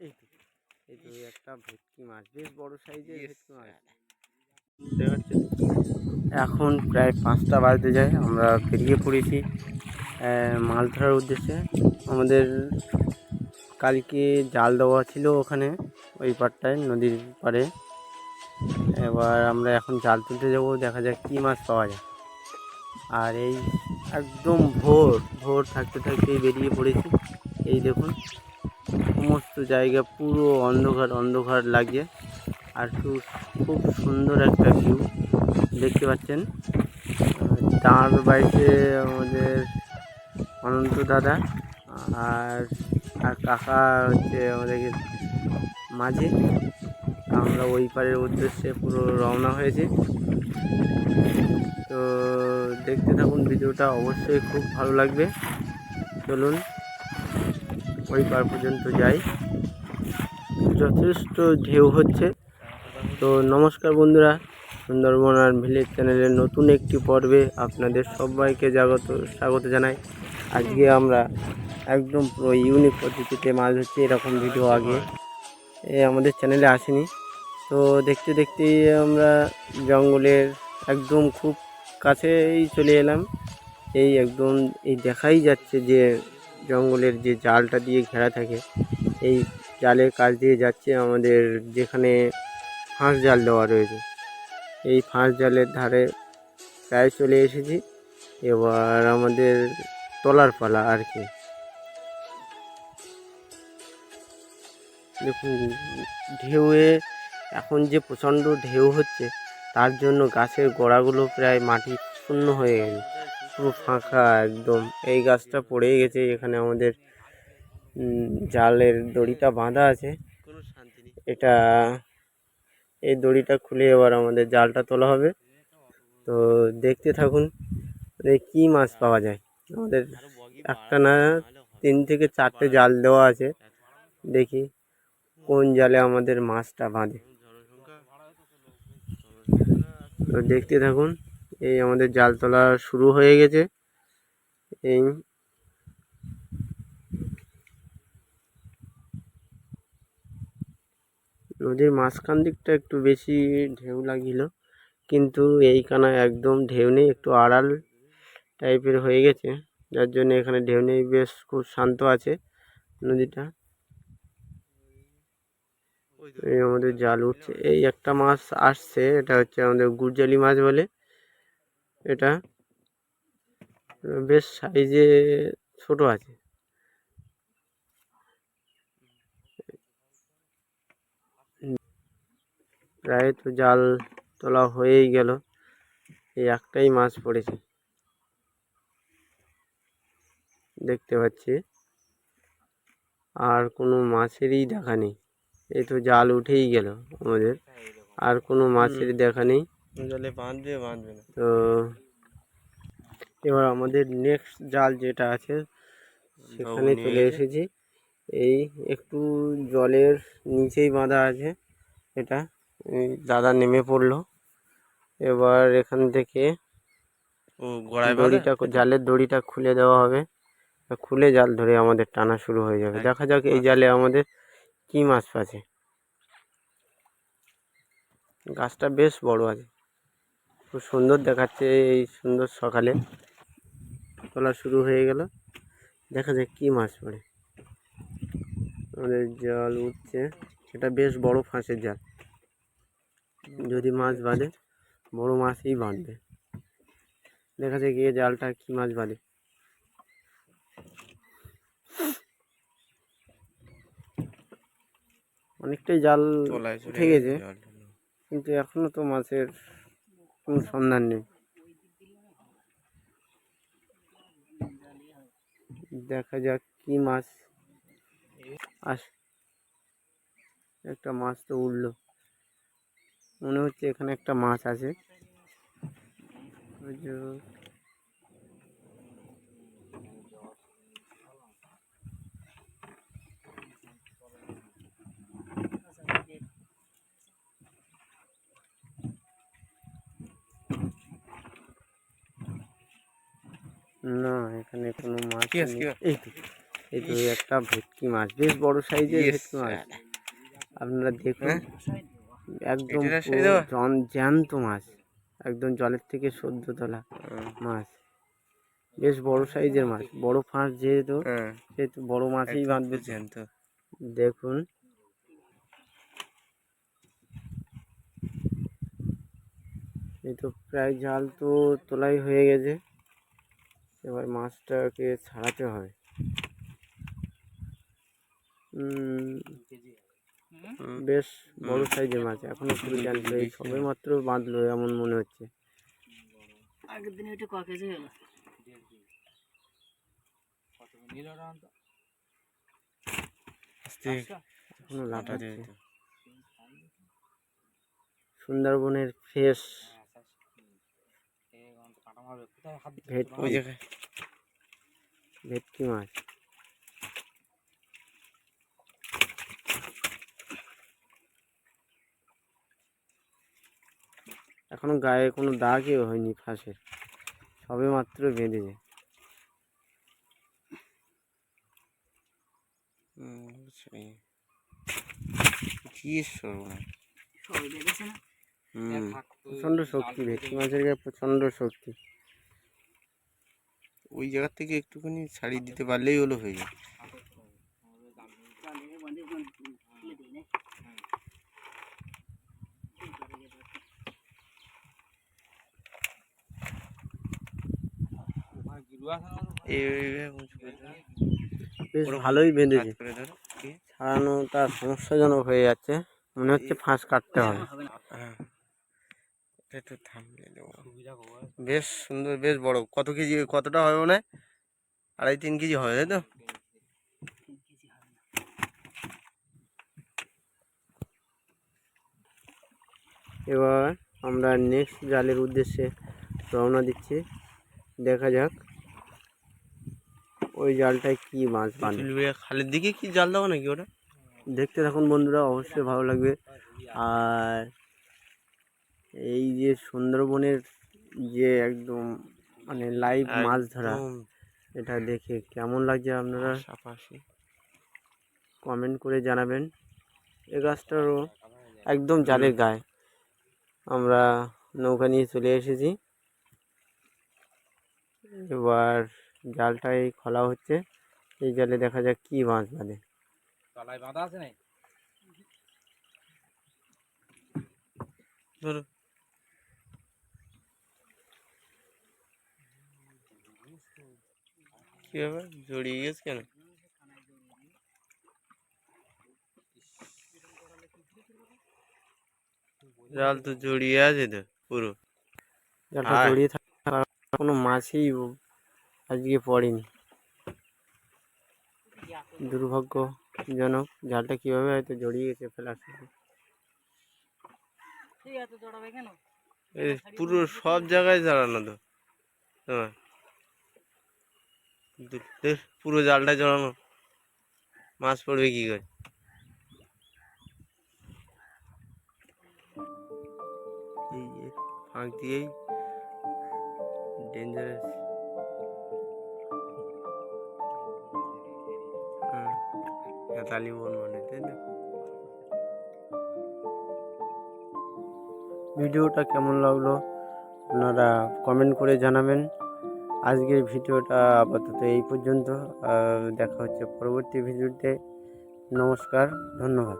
এই তো এই তো একটা ভেটকি মাছ, বেশ বড় সাইজের ভেটকি মাছ। এখন প্রায় 5টা বাজতে যায়, আমরা বেরিয়ে পড়েছি মাছ ধরার উদ্দেশ্যে। আমাদের কালকে জাল দেওয়া ছিল ওখানে, ওই পাড়টায়, নদীর পাড়ে। এবার আমরা এখন জাল তুলতে যাবো, দেখা যাক কী মাছ পাওয়া যায়। আর এই একদম ভোর ভোর থাকতে থাকতেই বেরিয়ে পড়েছি। এই দেখুন, সমস্ত জায়গা পুরো অন্ধকার অন্ধকার লাগছে। আর খুব সুন্দর একটা ভিউ দেখতে পাচ্ছেন। তার বাড়িতে আমাদের অনন্ত দাদা আর কাকা হচ্ছে আমাদের মাঝে। আমরা ওই পারের উদ্দেশ্যে পুরো রওনা হয়েছি। তো দেখতে থাকুন ভিডিওটা, অবশ্যই খুব ভালো লাগবে। চলুন ওই পার পর্যন্ত যাই। যথেষ্ট ঢেউ হচ্ছে। তো নমস্কার বন্ধুরা, সুন্দরবন আর ভিলেজ চ্যানেলের নতুন একটি পর্বে আপনাদের সবাইকে স্বাগত জানাই। আজকে আমরা একদম পুরো ইউনিক পদ্ধতিতে মাছ ধরছি, এরকম ভিডিও আগে আমাদের চ্যানেলে আসেনি। তো দেখতে দেখতেই আমরা জঙ্গলের একদম খুব কাছেই চলে এলাম। এই একদম এই দেখাই যাচ্ছে যে জঙ্গলের যে জালটা দিয়ে ঘেরা থাকে, এই জালের কাছ দিয়ে যাচ্ছে আমাদের যেখানে ফাঁস জাল দেওয়া রয়েছে। এই ফাঁস জালের ধারে প্রায় চলে এসেছি। এবার আমাদের তোলার পালা আর কি। দেখুন ঢেউয়ে এখন যে প্রচণ্ড ঢেউ হচ্ছে, তার জন্য গাছের গোড়াগুলো প্রায় মাটি শূন্য হয়ে গেছে, পুরো ফাঁকা একদম। এই গাছটা পড়েই গেছে। এখানে আমাদের জালের দড়িটা বাঁধা আছে, এটা এই দড়িটা খুলে এবার আমাদের জালটা তোলা হবে। তো দেখতে থাকুন কি মাছ পাওয়া যায়। আমাদের একটা না 3 থেকে 4টে জাল দেওয়া আছে, দেখি কোন জালে আমাদের মাছটা বাঁধে। তো দেখতে থাকুন, এই আমাদের জাল তোলা শুরু হয়ে গেছে। এই নদীর মাঝখান দিকটা একটু বেশি ঢেউ লাগিল, কিন্তু এইখানে একদম ঢেউ নেই, একটু আড়াল টাইপের হয়ে গেছে, যার জন্য এখানে ঢেউ নেই, বেশ খুব শান্ত আছে নদীটা। এই আমাদের জাল উঠছে, এই একটা মাছ আসছে, এটা হচ্ছে আমাদের গুরজালি মাছ বলে। এটা বেশ সাইজে ছোট আছে। প্রায় তো জাল তোলা হয়েই গেল, এই একটাই মাছ পড়েছে দেখতে পাচ্ছি, আর কোনো মাছেরই দেখা নেই। এই তো জাল উঠেই গেল আমাদের, আর কোনো মাছের দেখা নেই। জালে বাঁধবে না। তো এবার আমাদের নেক্সট জাল যেটা আছে সেখানে চলে এসেছি। এই একটু জলের নিচেই বাঁধা আছে এটা। দাদা নেমে পড়লো। এবার এখান থেকে দড়িটা, জালের দড়িটা খুলে দেওয়া হবে। খুলে জাল ধরে আমাদের টানা শুরু হয়ে যাবে। দেখা যাক এই জালে আমাদের কি মাছ আছে। গাছটা বেশ বড় আছে, খুব সুন্দর দেখাচ্ছে। এই সুন্দর সকালে তোলা শুরু হয়ে গেল, দেখা যাক কি মাছ পড়ে। আমাদের জাল উঠছে, এটা বেশ বড় ফাঁসের জাল। যদি মাছ বাঁধে, বড় মাছই বাঁধবে। দেখা যাক এই জালটা কি মাছ বাঁধে। অনেকটাই জাল উঠে গেছে, কিন্তু এখনো তো মাছের কোনো সন্ধান নেই। দেখা যাক কি মাছ আসে। একটা মাছ তো উঠলো, মনে হচ্ছে এখানে একটা মাছ আছে। না, এখানে কোনো মাছ নেই। এই তো এই তো একটা ভেটকি মাছ, বেশ বড় সাইজের ভেটকি মাছ। আপনারা দেখুন, একদম জ্যান্ত মাছ, একদম জলের থেকে সদ্য তোলা মাছ। বেশ বড় সাইজের মাছ, বড় ফাঁস যেহেতু সেহেতু বড় মাছই বাঁধবে জ্যান্ত। দেখুন এই তো প্রায় জাল তো তোলাই হয়ে গেছে, এবার মাছটাকে ছাড়াতে হবে। বেশ বড় সাইজের মাছ, এখনো পুরো জ্যান্ত, এই সবে মাত্র বাঁধলো এমন মনে হচ্ছে। আগের দিনে এটা ক কেজি হলো? এখনো লাফাচ্ছে। সুন্দরবনের ফ্রেশ ভেটকি মাছ। এখনো গায়ে কোনো দাগও হয়নি ফাঁসের, সবে মাত্র বেঁধেছে। প্রচন্ড শক্তি, ভেটকি মাছের গায়ে প্রচন্ড শক্তি। ওই জায়গা থেকে একটুখানি ছাড়িয়ে দিতে পারলেই হলো, হয়ে যায়। বেশ ভালোই বেঁধেছে, ছাড়ানোটা সমস্যাজনক হয়ে যাচ্ছে, মনে হচ্ছে ফাঁস কাটতে হবে। একটু থামলে দেবো। বেশ সুন্দর, বেশ বড়। কত কেজি, কতটা হবে মনে হয়? 2.5-3 কেজি হবে, তাই তো? এবার আমরা নেক্সট জালের উদ্দেশ্যে রওনা দিচ্ছি, দেখা যাক ওই জালটায় কি মাছ বাঁধে। খালের দিকে কি জাল দেবো নাকি ওটা? দেখতে থাকুন বন্ধুরা, অবশ্যই ভালো লাগবে। আর এই যে সুন্দরবনের যে একদম মানে লাইভ মাছ ধরা, এটা দেখে কেমন লাগছে আপনারা কমেন্ট করে জানাবেন। এই গাছটারও একদম জালের গায়ে আমরা নৌকা নিয়ে চলে এসেছি। এবার জালটাই খোলা হচ্ছে, এই জালে দেখা যাক কি মাছ বাঁধে। তলায় বাঁধা আছে না? ধরো কি ব্যাপার, জড়িয়ে গেছে কেন? জাল তো জড়িয়ে আছে তো পুরো, জালটা জড়িয়ে থাকা কোনো মাছই আজকে পড়েনি। দুর্ভাগ্যজনক, জালটা কিভাবে হয়তো জড়িয়ে গেছে ফেলার সময়। পুরো সব জায়গায় জড়ানো তো তোমার, পুরো জালটা জড়ানো, মাছ পড়বে কি করে? এই ফাঁক দিয়েই ডেঞ্জারাস। হেতালি বন মানে, তাই না? ভিডিওটা কেমন লাগলো আপনারা কমেন্ট করে জানাবেন। আজকের ভিডিওটা আপাতত এই পর্যন্ত, দেখা হচ্ছে পরবর্তী ভিডিওতে। নমস্কার, ধন্যবাদ।